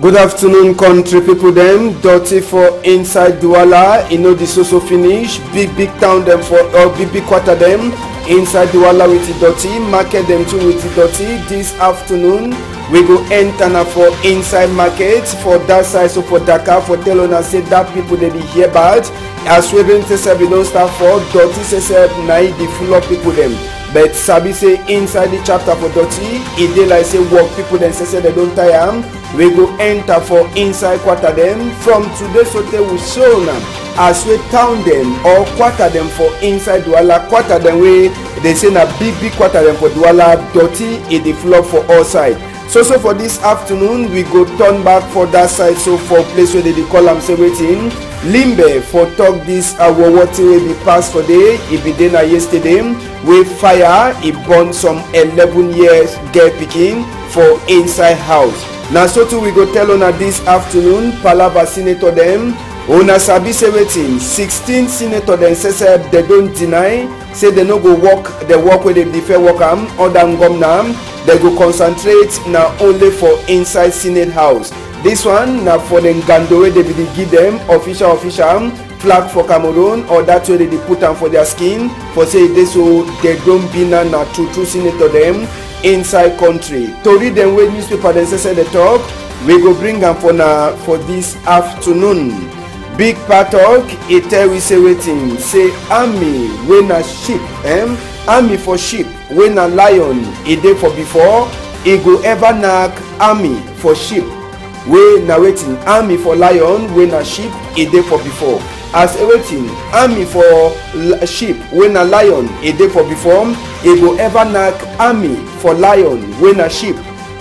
Good afternoon, country people them. Dirty for inside Douala, you know the so finish. Big town them for big quarter them. Inside Douala with the dirty, market them too with the dirty. This afternoon we go enter now for inside market for that side. So for Dakar, for tell on say that people they be here bad. As we bring to we don't start for dirty say now the full of people them. But Sabi say inside the chapter for dirty, it dey like say work people then say they don't tire. We go enter for inside quarter them. From today so they will show them as we town them or quarter them for inside Douala. Quarter them way they say na big quarter them for Douala. Dirty it the floor for all side. So for this afternoon we go turn back for that side. So for place where they call them say waiting Limbe for talk this our water will be passed for day. It be dinner yesterday with fire. It burned some 11 years girl picking for inside house. Now so too we go tell on this afternoon Palava senator them. Una sabi say waiting 16 senator them say they don't deny. Say they no go work the work where they defer work or than governor. They go concentrate now only for inside Senate house. This one now for the Ngando way they be give them official flag for Cameroon or that way they put them for their skin for say this so they don't be now true senator them inside country. To read them when newspaper then say the talk we go bring them for this afternoon. Big part talk it tell we say waiting say army when a sheep army for sheep when a lion a day for before it go ever knock army for sheep we na waiting army for lion when a sheep a day for before as a waiting army for sheep when a lion a day for before it go ever knock army for lion when a sheep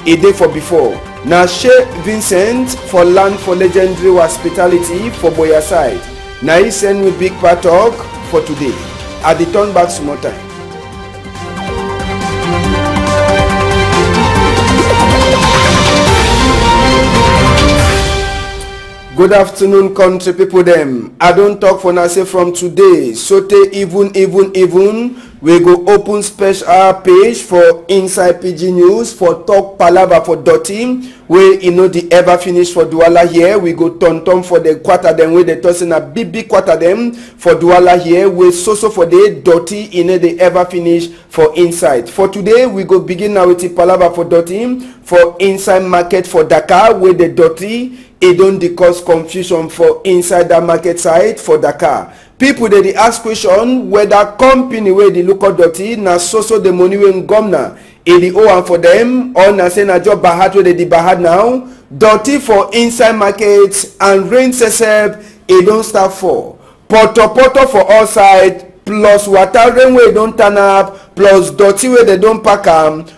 a day for before. Now Shea Vincent for land for legendary hospitality for Boya side. Now he send me big part talk for today. At the turn back some more time. Good afternoon, country people them. I don't talk for now say from today. So even we go open special page for inside PIDGIN news for talk palava for dirty. We you know the ever finish for Douala here. We go turn for the quarter them way they tossing a big quarter them for Douala here. We so for the dirty in the ever finish for inside. For today we go begin now with the palava for dirty for inside market for Dakar where the dirty it don't cause confusion for inside that market side for Dakar. People they ask question whether company where they look at dirty na so the money when governor it the owe for them or na say na job bahad where they bahad now dirty for inside markets and rain sesep it don't start for poto for all side plus water rain where don't turn up plus dirty where they don't pack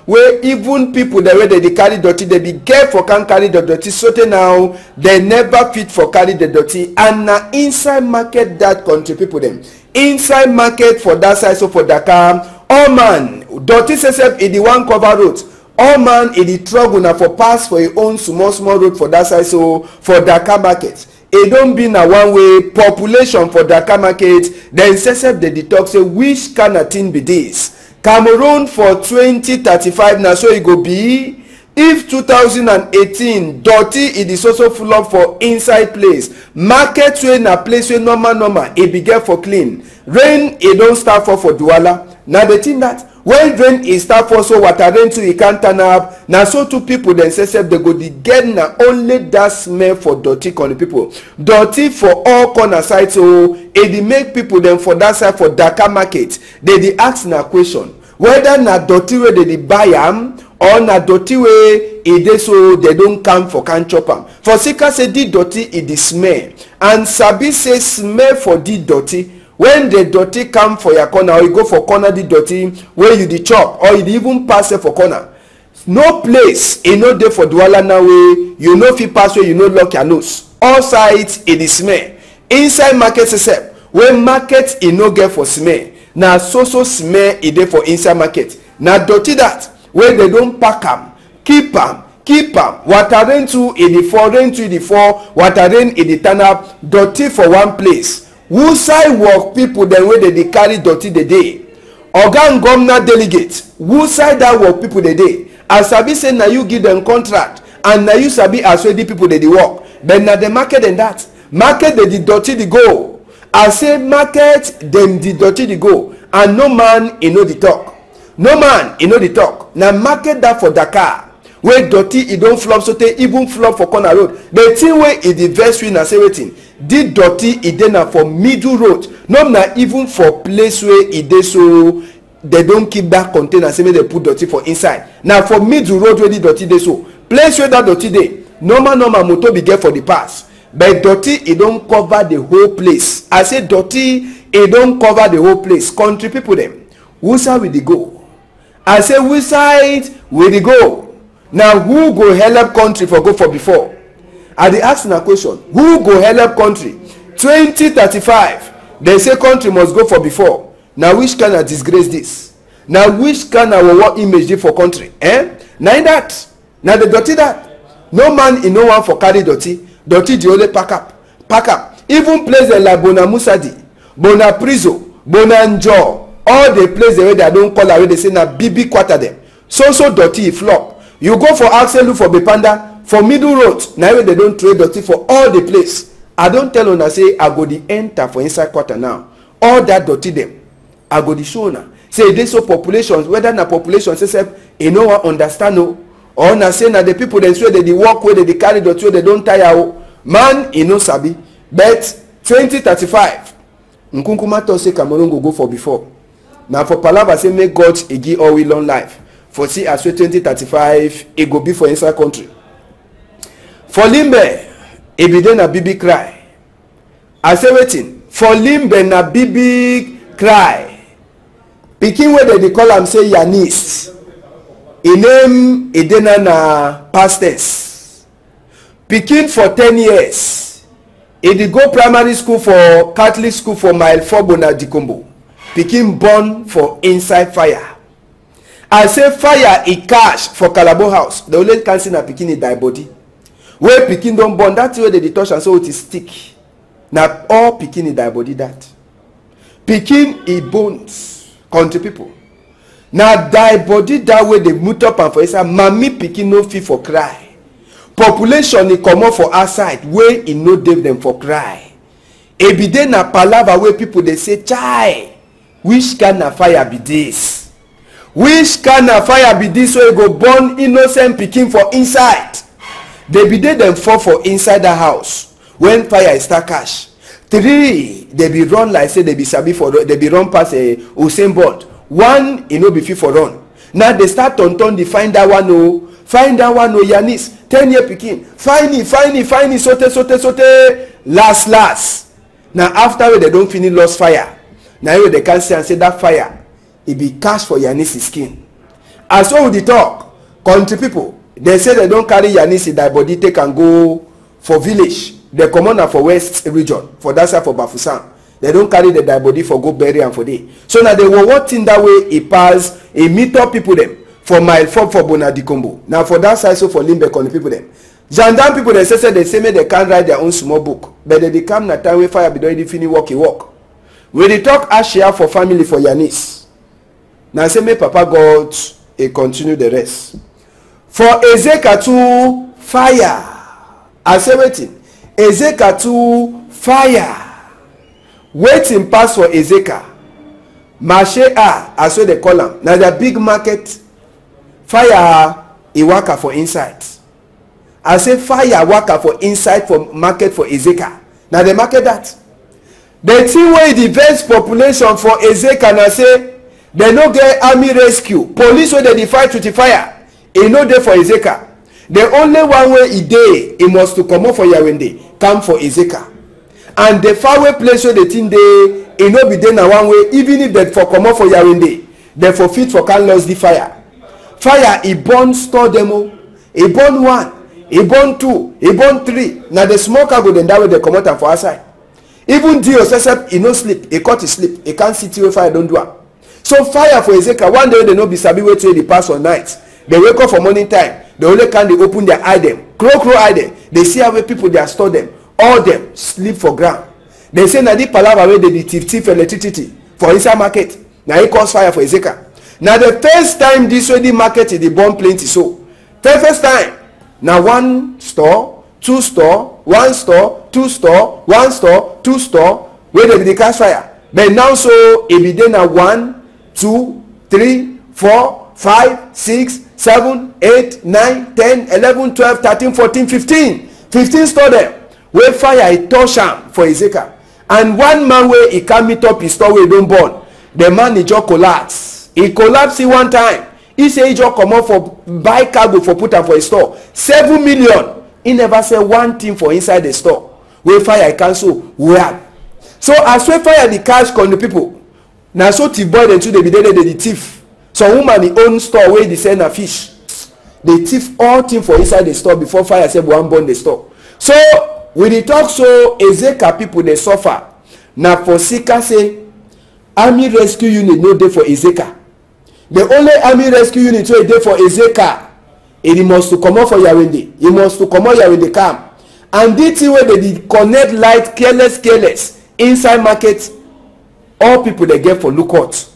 where even people the way they carry dirty they be careful can't carry the dirty so now they never fit for carry the dirty and na inside market that country people them inside market for that side. So for Dakar all man dirty sesep in the one cover road all man in the truck na for pass for your own small road for that side. So for Dakar market it don't be na one way population for Dakar market then sesep the detox say which kind of thing be this Cameroon for 2035 now so it go be if 2018 dirty it is also full up for inside place market way na place way normal it be get for clean rain it don't start for Douala. Now the thing that when rain is start for so water rain too it can't turn up now so two people then say they go the get na only that smell for dirty corner people dirty for all corner side. So it make people then for that side for Dakar market they ask na question whether na dirty way they buy am or na dirty way it dey so they don't come for can chop am for sika say the dirty it the smell and sabi say smell for the dirty when the dirty come for your corner or you go for corner the dirty where you the chop or you even pass it for corner no place e no dey for Douala now way you no fit pass where you no lock your nose all sides it is smell inside market sesep when market e no get for smell na so smell e dey for inside market na dirty that when they don't pack am keep am water rain too e dey fall rain too e dey fall water rain e dey turn up dirty for one place who side work people then wey they carry dirty the day oga governor delegate who side that work people the day as sabi say na you give them contract and na you sabi as wey the people dey work. But na the market and that market dey the dirty the go. I say market dem the dirty the go, and no man e know the talk. No man e know the talk. Na market that for Dakar wey dirty e don flop so tey even flop for corner road. The thing wey e dey vex we na say wetin the dirty e dey na for middle road, no na even for place wey e dey so they don't keep that container say make they put dirty for inside. Now for middle road where the dirty dey so place where that dirty dey normal motor be get for the pass, but dirty e don cover the whole place. I say dirty e don cover the whole place. Country people dem, which side we dey go? I say which side we dey go? Now who go help country for go for before? I dey ask una question, who go help country 2035? They say country must go for before. Now which kind of disgrace this? Now which kind of what image dey for country? Now that, now the dirty that no man in no one for carry dirty the only pack up. Even place like Bona Musadi, Bona Prizo, Bona Njo, all the place the way they don't call away, they say na BB quarter them. So dirty flop. You go for Axelu for Bepanda for middle road. Now they don't trade dirty for all the place. I don't tell una say I go the enter for inside quarter now. All that dirty them. I go the show now. Say they so populations, whether na population say you know what understand no, or na say na the people then swear they walk where they carry dirty they don't tire o. Man you know sabi. But 2035 Nkunkuma to say Cameroon go for before. Now for Palava say make God give all we long life. For see as 2035 it go be for inside country. For Limbe e be dey na BB cry. I say waiting. For Limbe na BB cry. Pikin wey dey call am say Yanis. E name e dey na past tense. Pikin for 10 years. E dey go primary school for Catholic school for Mile 4 Bona Dikombo. Pikin born for inside fire. I say fire e catch for Calabo house. The only can see na pikin e die body. Where pikin don born, that way they touch and so it is stick. Na all pikin e die body that. Pikin e bones. Country people. Now die body that way they mute up and for inside. Mami pikin no fit for cry. Population e comot for outside where e no dey them for cry. E be dey na palava where people they say chai. Which kind of fire be this? Which kind of fire be this way go born innocent pikin for inside? They be dey them fall for inside the house when fire start catch. 3 they be run like say they be sabi for they be run past a Usain Bolt. 1 e no be fit for run. Now they start turn the find that one Yanis 10-year pikin find it sote last. Now after they don't finish lost fire. Now they can say and say that fire it be cash for Yanis skin. As so the talk country people they say they don't carry Yanis their body take and go for village. They come on for west region for that side for Bafoussam. They don't carry the dead body for go bury and for day. So now they were working that way. It pass a meet up people them for Mile 4 for Bona Dikombo. Now for that side so for Limbe on the people them. Gendarme people they say they can't write their own small book, but they come na time where fire be already finish walk. When they talk share for family for Yanis. Now say me Papa God a continue the rest. For Ezeka to fire. I say waiting. Ezeka to fire. Waiting pass for Ezeka. Marché as so they call them. Now the big market. Fire e waka for inside. I say fire waka for inside for market for Ezeka. Now the market that. The thing where the best population for Ezeka na say they no get army rescue. Police where they fight with the fire. E no dey for Ezeka. The only one way e dey, e must to come up for Yawende, come for Ezeka. And the far away place where the thing dey, e no be dey na one way, even if they for come up for Yawende, they for fit for can lose the fire. Fire e burn store demo, e burn 1, e burn 2, e burn 3. Now the smoke go then that way they come out and for outside. Even Dio except e no sleep, e cut e sleep, e can't see till fire don't do am. So fire for Ezeka, one day they no be sabi wait till they pass on night. They wake up for morning time. They only can they open their eye them. Crow eye them. They see how people they are store them. All them sleep for ground. They say na the palava where they thief electricity for inside market. Now it cause fire for Ezeka. Now the first time this way the market is the bomb plenty so. The first time Now one store, two store, one store, two store, one store, two store, where they be the catch fire. But now so it be then a 1, 2, 3, 4, 5, 6, 7, 8, 9, 10, 11, 12, 13, 14, 15. 15 store there. Where fire a touch am for Ezekiel. And one man where he can meet up his store where he don't burn. The man he just collapse. He collapsed one time. He say he just come out for buy cargo for put am for his store. 7 million. He never say one thing for inside the store. Where fire cancel. Where? So as we fire the cash con the people. Now so thief boy them too they be there the thief. Some woman the own store where they sell a fish. They thief all thing for inside the store before fire say one burn the store. So when they talk so Ezekiel people they suffer. Now for Sika say army rescue unit no dey for Ezekiel. The only army rescue unit wey dey for Ezekiel, it must to come out for Yawende. It must to come out Yawende camp. And this thing where they connect light careless inside market, all people they get for lookout.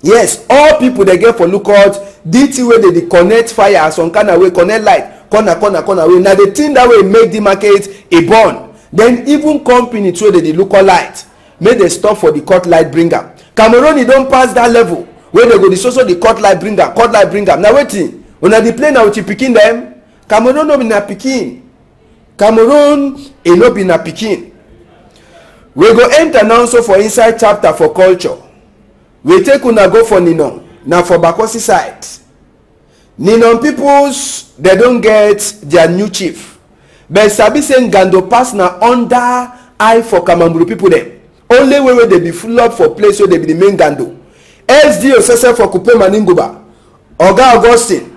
Yes, all people they get for lookout. This thing where they connect fire some kind of way, connect light, corner way. Now the thing that way make the market a burn. Then even company too they lookout light, make they stop for the cut light bringer. Cameroon you don't pass that level. Where they go, this also the cut light bringer. Now waiting. When I play now, you picking them. Cameroon no be na picking. Cameroon it no be na picking. We go enter now so for inside chapter for culture. We take una go for Ninon. Now for Bakosi side. Ninon peoples they don't get their new chief. But Sabi saying Gando pass na under eye for Kamamburu people them. Only way they be full up for place where they be the main Gando. SDO Sese for Kupe Maninguba, Oga Augustine,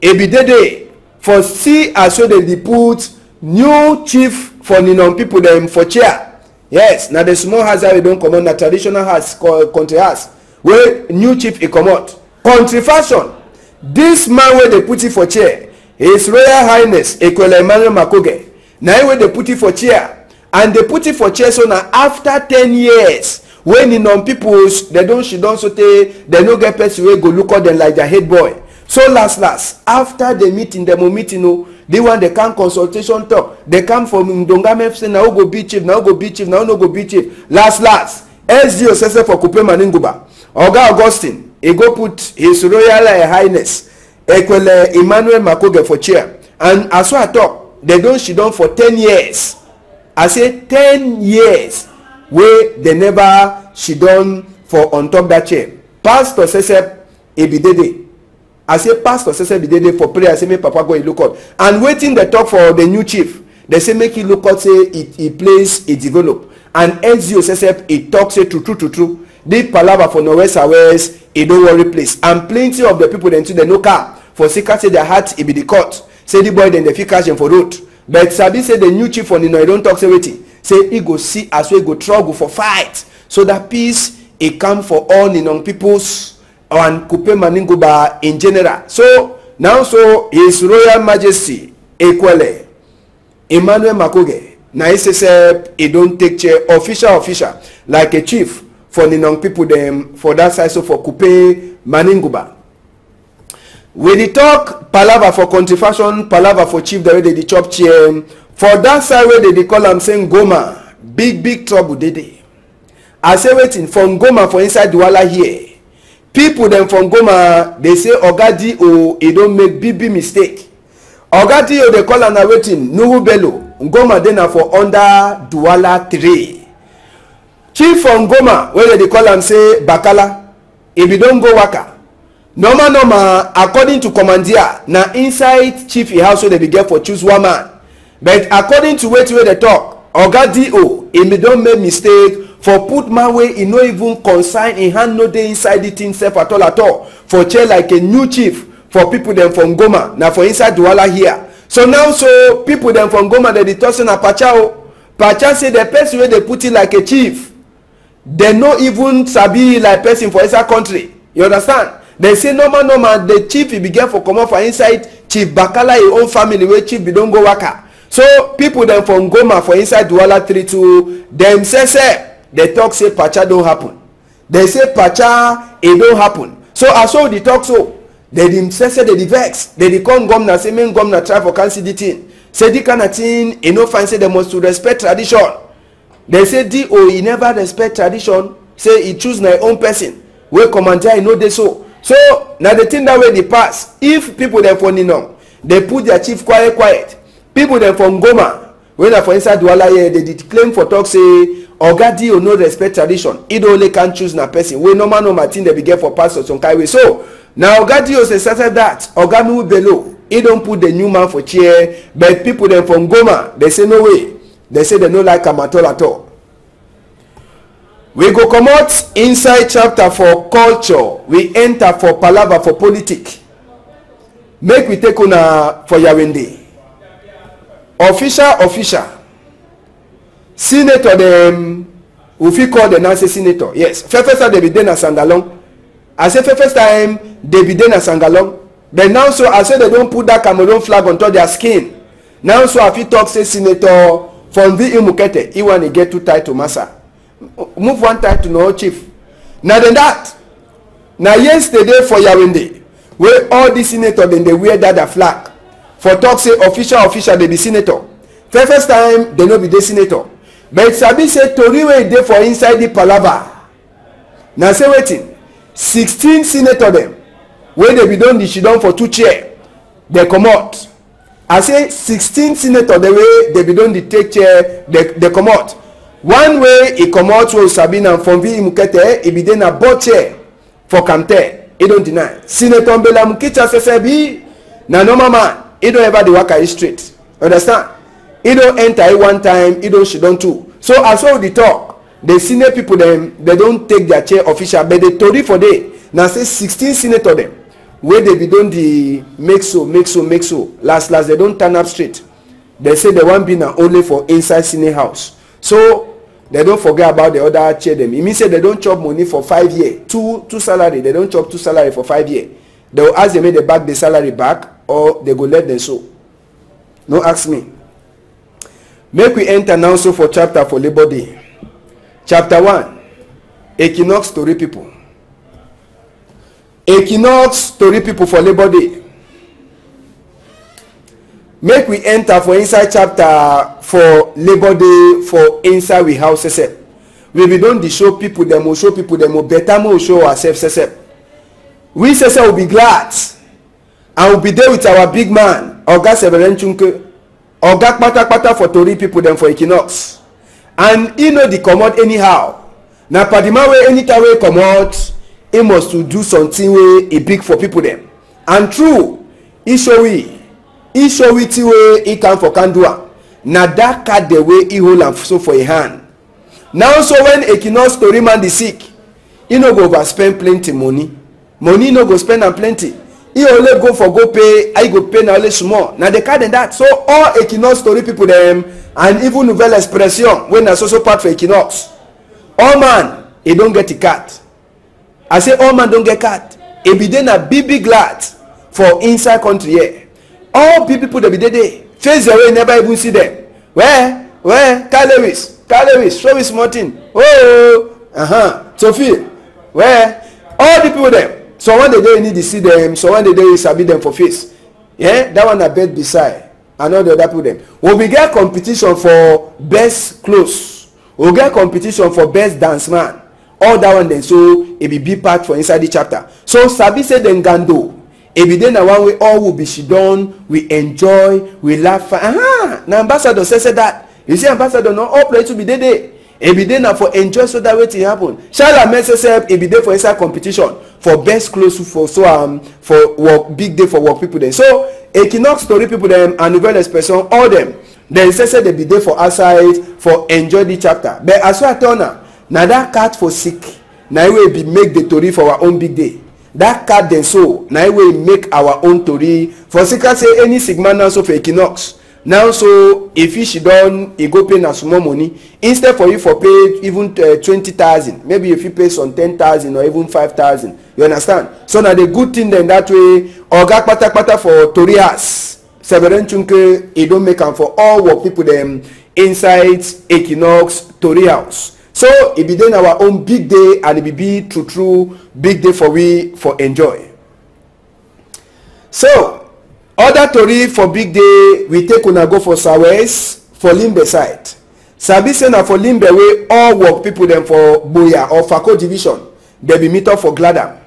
Ebidede for see as so they put new chief for Ninon people them for chair. Yes, now the small house we don't come on, the traditional house country house where new chief he come out. Country fashion, this man where they put it for chair, His Royal Highness Equinoxe Emmanuel Makoge. Now where they put it for chair, and they put it for chair so now after 10 years. When in non peoples they don't so they no get person wey go look at them like their head boy. So last after the meeting they want they come consultation talk. They come from Ndongame say now go be chief, now go be chief, now no go be chief. Last SDO Sese for Kupe Maninguba. Oga Augustine he go put His Royal Highness Equinoxe Emmanuel Makoge for chair. And as I talk, they don't for 10 years. I say 10 years. Where they never she done for on top that chair. Pastor Sese Ebidede. I say Pastor Sese Ebidede for prayer. I say make Papa go look out. And waiting the talk for the new chief. They say make he look out, say he plays, he develop. And SDO Sese he talk say true. They palava for Northwest West, he don't worry place. And plenty of the people then to the no car. For Sika say their heart it be the court. Say the boy then the fit catch him for road. But Sabi say the new chief for Nino, he don't talk say waiting. Say he go see as we go trouble for fight. So that peace it come for all Ninon peoples and Kupe Maninguba in general. So now so His Royal Majesty Equinoxe Emmanuel Makoge. Now he say he don't take chair official like a chief for Ninon people them for that side so for Kupe Maninguba. When they talk palava for country fashion, palava for chief the way they chop chair. For that side where they call am saying Goma, big trouble they. I say waiting from Goma for inside Douala here. People them from Goma they say Ogadi o he don't make big mistake. Ogadi o they call am na waiting Nuhu Bello. Goma then for under Douala 3. Chief from Goma where they call am say Bakala. If you don't go waka. Normal according to commandeer na inside chief house so they be get for choose one man. But according to where they talk, Oga D.O. he don't make mistake for put man way he no even consign in hand no day inside the thing self at all. For chair like a new chief for people them from Goma. Now for inside Douala here. So now so people them from Goma they tossing a Pachao. Pacha say the person where they put it like a chief. They no even sabi like person for inside country. You understand? They say normal the chief he began for come up for inside Chief Bakala his own family where chief be don't go waka. So people them from Goma for inside Douala 3 to them say they talk say Pacha don't happen. They say Pacha it don't happen. So as so the talk so they themselves say they vex, they come governor say main governor try for cancel the thing, say the kind of thing e no fine, say they must to respect tradition. They say DO he never respect tradition, say he choose na own person wey commander he no dey so na the thing that way dey pass. If people dem for Ninong they put their chief quiet, people dem from Goma wey na for inside Douala here they did claim for talk say Oga DO no respect tradition, he only can choose na person wey normal thing they be get for pastors on Kaiwe. So now Oga DO say started that Oga Nuhu Bello he don't put the new man for chair, but people dem from Goma they say no way, they say they no like am at all. We go comot inside chapter for culture, we enter for palava for politics. Make we take una for Yawende. Official senator dem we fit call dem now say senator. Yes, first time they be dey na Sangalong. I say first time they be dey na Sangalong. Then now so I say they don't put that Cameroon flag on top their skin. Now so I fit talk say senator from the Imukete, he want to get too tight to massa. Move one tight to no chief. Now then that. Now yesterday for Yawende, where all the senator then they wear that flag. For talk say official they be senator. First time they no be the senator. But sabi say tori wey dey for inside the palava. Now say wetin? 16 senator them wey they be don the shidon for 2 chair. They comot. I say 16 senator the way they be don the take chair they comot. One way he comot wey Sabina from V Imukete, he be dey na board chair for Kamte. He don't deny. Senator Mbela Mukicha Sesebi na normal man. He don't ever the waka straight. Understand? He don't enter one time, he don't shidon two. So as well the talk, the senior people them they don't take their chair official, but the tori for day now say 16 senator them where they be don the make so last they don't turn up straight. They say they want be now only for inside senior house. So they don't forget about the other chair them. It means say they don't chop money for 5 years. Two salary. They don't chop 2 salary for 5 years. They will ask them they back the salary back or they go let them so. No ask me. Make we enter now so for chapter for Labor Day. Chapter 1. Equinoxe story people. Equinoxe story people for Labor Day. Make we enter for inside chapter for Labor Day for inside we house sesep. We be don dey show people them will show people them will better more show ourselves sesep. We sesep will be glad and we'll be there with our big man Oga Severen Chunke, Oga Kpata for tori people them for Equinoxe. And he know the comot anyhow. Na padima way anytime we comot, he must to do something way e big for people them. And true, he show it way he come for Kandua. Na that card the way he hold am so for a hand. Now so when Equinoxe story man dey sick, he no go overspend plenty money. Money no go spend am plenty. He only go for go pay, I go pay na only small. Na the card and that. So all Equinoxe story people them and even Nouvelle Expression when na so part for Equinoxe. All man, he don't get a card. I say all man don't get card. He be then a big glad for inside country here. All people that be there face their way, never even see them. Where Carl Lewis show me small thing. Sophie where all the people there. So one day need to see them, so one day you sabi them for face. Yeah, that one a bed beside and all the other people them. We'll be get competition for best clothes. We'll get competition for best dance man. All that one then so it be big part for inside the chapter. So sabi say then gando. It be then one way all will be done, we enjoy, we laugh. Now ambassador says that. You see ambassador no all play to be there. It be there for enjoy so that way to happen. Shala myself it be there for inside competition for best clothes for for work big day for work people then. So Equinoxe story people them and Nouvelle Expression all them. Then say they be there for outside for enjoy the chapter. But as well turn now that card for sick. Now we be make the story for our own big day. That card then so now we make our own story for sick say any sigma now so for Equinoxe. Now so if you done you go pay na small money instead for you for pay even 20,000 maybe if you pay some 10,000 or even 5,000 you understand. So now the good thing then that way Oga Kpata for Torias Severen Chunke he don't make am for all work people them inside Equinoxe Tori house. So it be then our own big day and it be true big day for we for enjoy. So other tori for big day we take una go for Southwest for Limbe side. Sabi say na for Limbe wey all work people dem for Boya or Fako division dey be meet up for Gladam.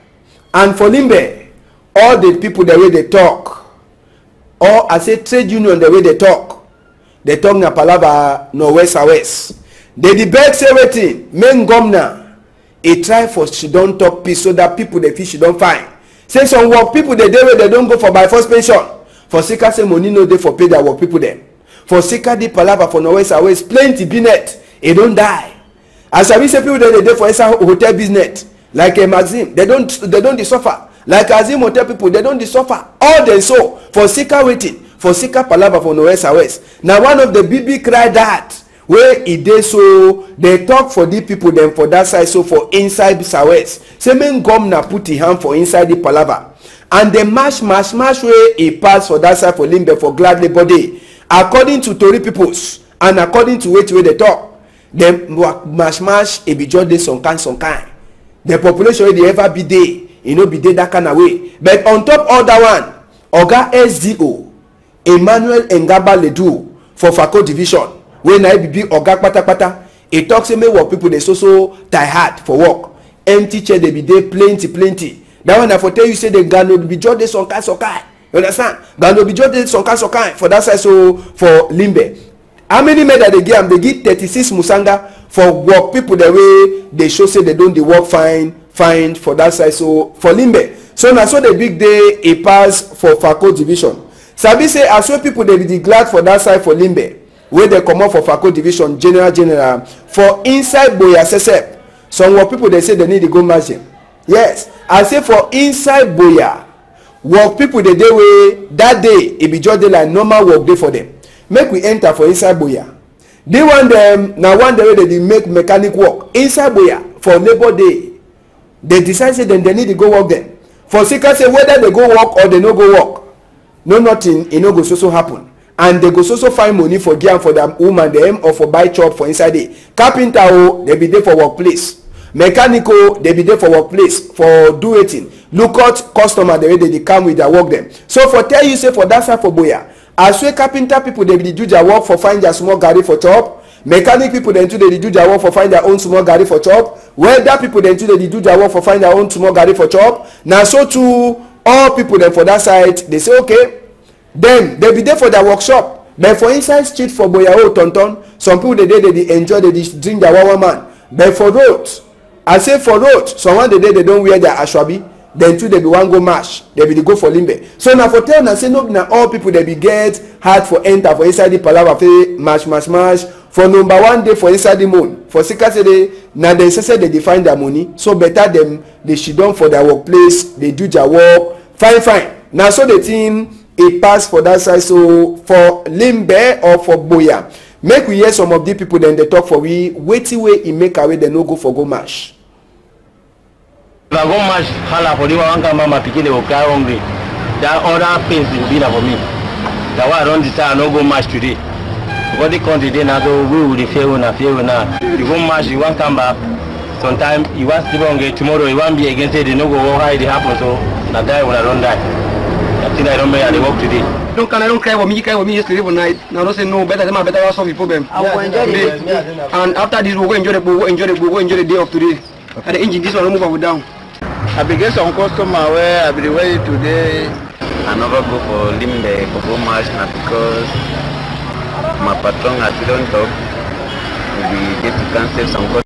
And for Limbe all the people the way they talk, or I say trade union the way they talk na palava no west Southwest. They debate say wetin main governor e try for she don talk peace so that people dey feel she don fine. Say some work people dey dey wey they don go for by first pension. For Sika say money no dey for pay their work people dem. For Sika di palava for Norwest Southwest plenty binet e don die. As I say people dey for inside hotel business like a Maxim they don't dey suffer. Like Azim hotel people they don't dey suffer. All dem so for Sika waiting for Sika palava for Norwest Southwest. Now one of the BB cry that where e dey so they talk for the people dem for that side so for inside Southwest. Say main governor put his hand for inside the palava. And the mash wey e pass for that side for Limbe for Glad Labor Day. According to Tori peoples and according to which way they talk, them mash e be just dey some kind. The population wey dey ever be dey, e no be dey that kind of way. But on top all that one, Oga SDO Emmanuel Ngaba Ledu for Fako division, wey na be Oga kpatakpata, e talk say make work people dey so tie hard for work. Empty chair dey be dey plenty. That one I for tell you say the Gano be just dey some kind. You understand? Gano be just dey some kind for that side so for Limbe. How many men that they give them? They give 36 musanga for work people the way they show say they don't dey work fine for that side so for Limbe. So now so the big day e pass for Fako division. Sabi say as well people they be glad for that side for Limbe where they come up for Fako division general for inside Boya Sesep. Some work people they say they need to go margin. Yes, I say for inside Boya work people the day way that day it be just like normal work day for them. Make we enter for inside Boya. They want them now one day they make mechanic work inside Boya for Labor Day. They decide say then they need to go work there. For Sika say whether they go work or they no go work, no nothing e no go so happen. And they go so find money for gear for them woman them or for buy chop for inside day. Carpenter oh, they be there for workplace. Mechanical they be there for workplace for do waiting. Look out customer the way they come with their work them. So for tell you say for that side for Boya, as well carpenter people they be do their work for find their small garage for chop. Mechanic people then too they do their work for find their own small garage for chop. Welder people then too they do their work for find their own small garage for chop. Now so too all people then for that side they say okay. Then they be there for their workshop. But for inside street for Boya oh tonton, some people they enjoy they drink their wawa man. But for roads, I say for roads, someone they don't wear their ashwabi. Then too they be one go mash, they be go for Limbe. So now for tell na say no na all people they be get hard for enter for inside the palava fe mash for number one day for inside the moon. For Sika say they na they say they define their money. So better them they should done for their workplace, they do their work fine. Now so the thing it pass for that side so for Limbe or for Boya. Make we hear some of the people then they talk for we waiting way it make away they no go for go mash. If I go match hala for the one come mama picking the okay hungry. That other things will be there for me. That's why I don't decide I no go match today. Because the country then I go we will fail now. You go match you want come back. Sometimes you want to go tomorrow you want be against it they no go how it happen so now die when I don't die. I think I don't make the work today. Don't cry for me yesterday one night. Now don't say no better solve the problem. And after this we'll go enjoy the day of today. And the engine this one move up down. I be get some customer where I be ready today. I never go for Limbe for go match now because my patron has don't talk. We get to cancel some customers.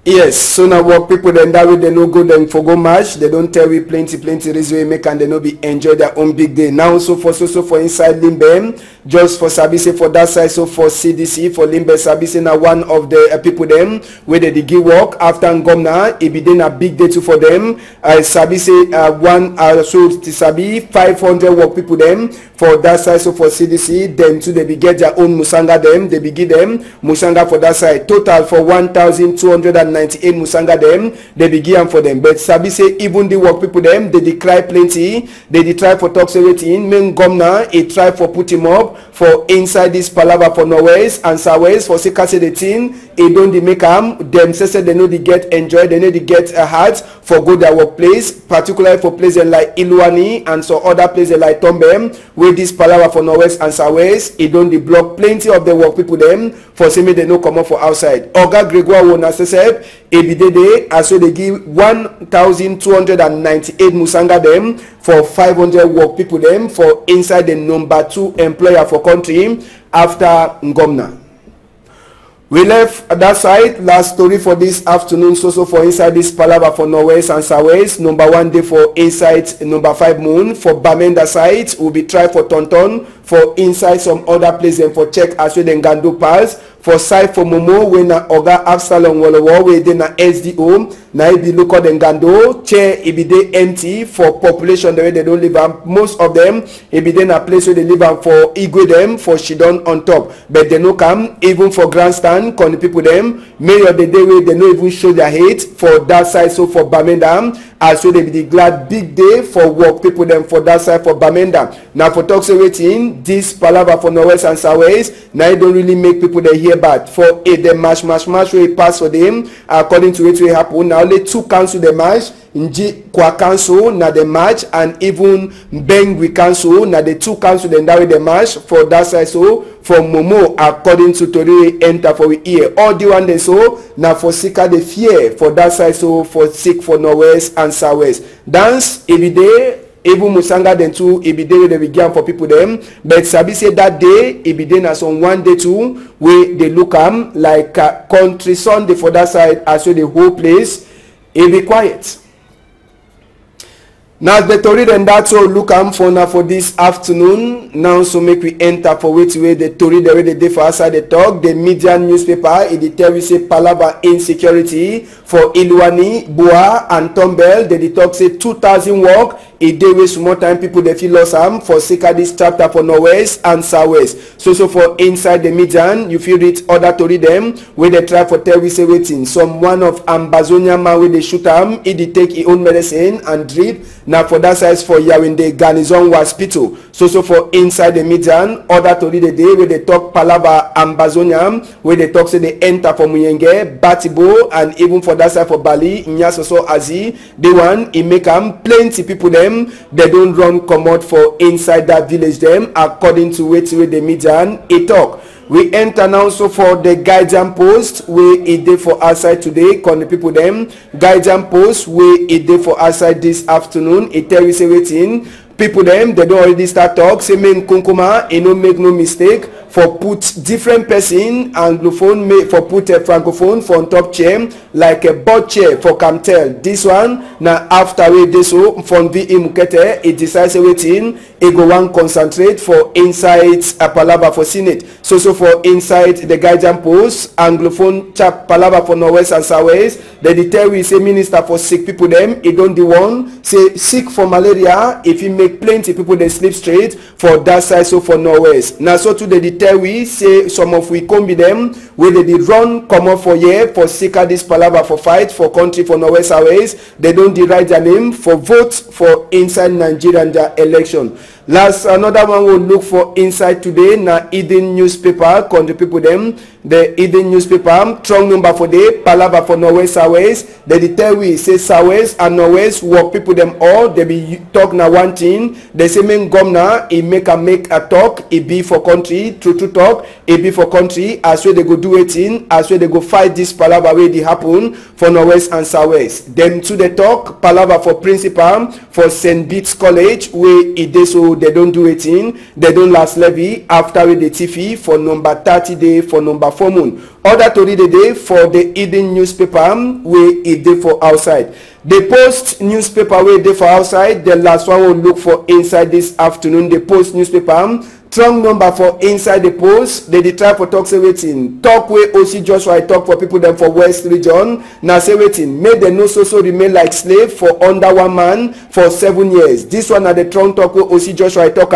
Yes, so now work people then that way they no go then for go match. They don't tell we plenty reason we make and they no be enjoy their own big day. Now so for inside Limbe, just for Sabise for that side, so for CDC for Limbe Sabise now one of the people them where they give work after Ngomna, it be then a big day too for them. Sabise one so Sabi 500 work people them for that side, so for CDC then too they be get their own musanga them, they be give them musanga for that side. Total for 1,298 musanga them they be give for them. But Sabi say even the work people them they decry plenty, they try for talk everything. Main Gomna he try for put him up for inside this palava for Norwest and Southwest for say the thing e don dey make am dem say they know they get enjoy, they know they get a heart for go their workplace, particularly for places like Iluani and some other places like Tombem where this palava for Norwest and Southwest e don dey block plenty of the work people them for say make they no come up for outside. Oga Gregoire Wona say e be dey as so they give 1,298 musanga them for 500 work people them for inside the number 2 employer for country after Ngomna. We left that side. Last story for this afternoon. So for inside this palava for Norwest and Southwest. Number 1 day for inside number 5 moon. For Bamenda side, we'll be try for Tonton. For inside some other places for check as well then Gando pass. For side for Momo when na Oga Absalom Wolowo we dey na SDO. Na it be local then Gando. Chair it be dey empty for population the way they don't live am. Most of them it be dey na place where they live am for Igwe them for Shidon on top. But they no come even for grandstand. Con the people them mayor the day where they no even show their hate for that side. So for Bamenda as well they be the glad big day for work people them for that side for Bamenda. Now for talk say waiting this palava for Norwest and Southwest now it don't really make people they hear bad for the match wey pass for them according to it will happen. Now only 2 cancel the match. Nji Kwa cancel na the match and even Bengwi cancel na the 2 cancel then that way the match for that side. So for Momo according to Tori enter for we ear all the one they so now for Sika the fear for that side. So for sick for Norwest and Southwest dance every day. Even musanga then too it be day they began for people them, but sabi say that day it be day na some 1 day too where they look like country Sunday for that side as well the whole place it be quiet. Now the Tori then that's all look for now for this afternoon. Now so make we enter for which way the Tori the way they dey for outside the talk. The media newspaper it tell we say palava insecurity for Iluani, Bua and Tombel. They talk say 2,000 work. A day with small time people they feel lost for Sika this chapter for Norwest and Southwest. So for inside the median you feel read other Tori them where they try for tell we say waiting. Some one of Ambazonia man where they shoot he take his own medicine and drip. Now for that size for Yawinde Garnison Hospital. So for inside the median other Tori the day where they talk palava Ambazonia where they talk say they enter for Muyenge, Batibo and even for that side for Bali, Nyasoso Azi. The one it make plenty people them they don't run commode for inside that village them according to which way the median it talk. We enter now so for the guidance post where it day for outside today. Con the people them guidance post where it day for outside this afternoon. It tell we say waiting. People them they don't already start talk. Say main kunkuma it no make no mistake for put different person anglophone for put a francophone for on top chair like a board chair for Camtel. This one now after we this so from VE Mukete it decides waiting it go one concentrate for inside a palava for Senate. So for inside the guidance post anglophone chap palava for Norwest and Southwest. They tell we say minister for sick people them it don't the one say sick for malaria if he make plenty people they sleep straight for that side. So for Norwest now so to the tell we say some of we come be them where they did run come up for year for Sika this palava for fight for country for Norwest Southwest. They don't write their name for vote for inside Nigeria and their election. Last another one will look for inside today na Eden newspaper. Con the people them the Eden newspaper strong number for day palava for Norwest Southwest. They tell we say Southwest and Norwest work people them all they be talk na one thing. They say main governor he make a talk it be for country true talk it be for country as well they go do it in as well they go fight this palava where they happen for Norwest and Southwest. Them to the talk palava for principal for St. Bede's College where it is so they don't do it in they don't last levy after with the TV for number 30 day for number 4 moon. Other to read the day for the Eden newspaper where it day for outside. The Post newspaper where they for outside. The last one will look for inside this afternoon. The Post newspaper strong number for inside the Post. They try for talk say waiting talk where OC Joshua talk for people them for West region. Now say waiting make them no so remain like slave for under one man for 7 years. This one at the strong talk where OC Joshua talk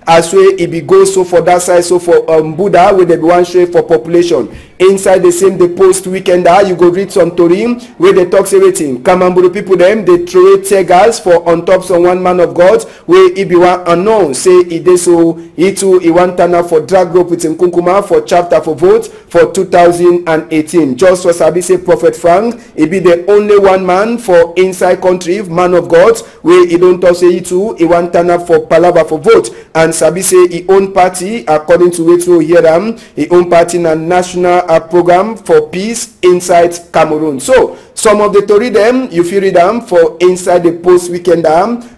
as way it be go so for that side. So for Buddha where they be one show for population inside the same the post weekend you go read some tori where they talk say wetin Kamamburu people them they throw tear gas for on top some one man of God where he be one unknown say he dey so he too he want turn up for drag rope with him kunkuma for chapter for vote for 2018. Just for sabi say Prophet Frank he be the only one man for inside country man of God where he don't talk say he too he want turn up for palava for vote and sabi say he own party according to wetin we hear am he own party na national program for peace inside Cameroon. So some of the tori them you fit read them for inside the post weekend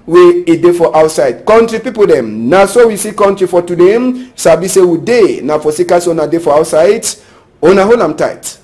where e dey for outside country people them. Now so we see country for today sabi say we dey na for sickers on a day for outside. Una hold am tight.